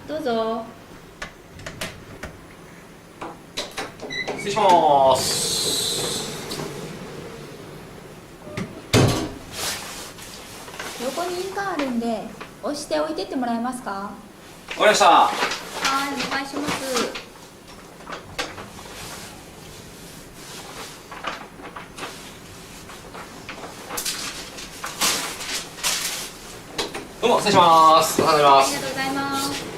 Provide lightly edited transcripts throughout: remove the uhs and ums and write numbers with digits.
どうぞ。失礼します。横に印鑑あるんで押して置いてってもらえますか？わかりました。はい、お願いします。どうも失礼します。おはようございます。ありがとうございます。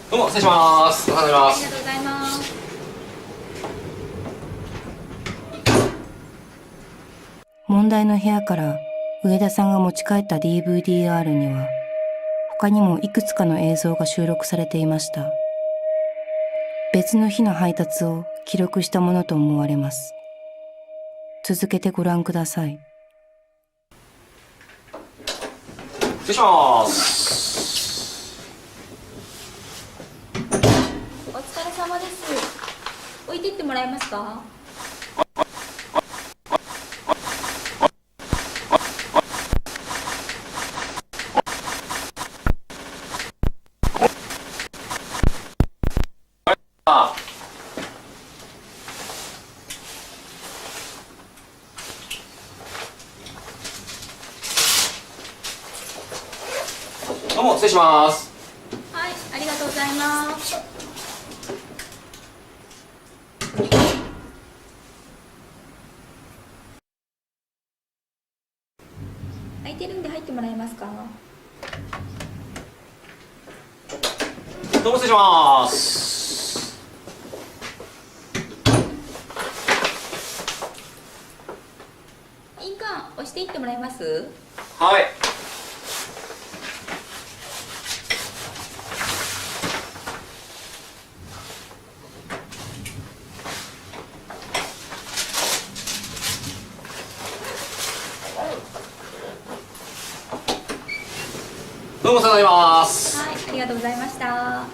どうも失礼します。おはようございます。ありがとうございます。問題の部屋から上田さんが持ち帰った DVD-R には他にもいくつかの映像が収録されていました。別の日の配達を記録したものと思われます。続けてご覧ください。失礼します。お疲れ様です。置いてってもらえますか？どうも失礼します。はい、ありがとうございます。空いてるんで入ってもらえますか？どうも失礼します。印鑑押していってもらえます？はい。どうもお世話になります。はい、ありがとうございました。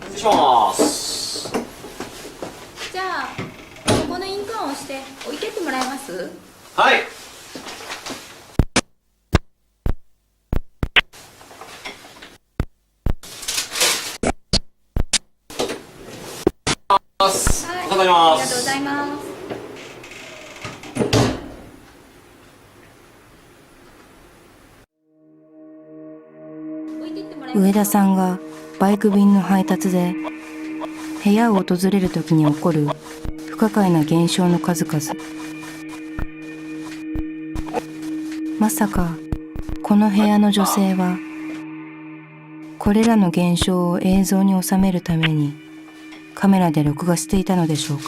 失礼します。じゃあ、ここの印鑑を押して置いてってもらえます？はい。お世はい、話になりまありがとうございす。ます。置いてってもらえますか？上田さんがバイク便の配達で部屋を訪れる時に起こる不可解な現象の数々。まさかこの部屋の女性はこれらの現象を映像に収めるためにカメラで録画していたのでしょうか。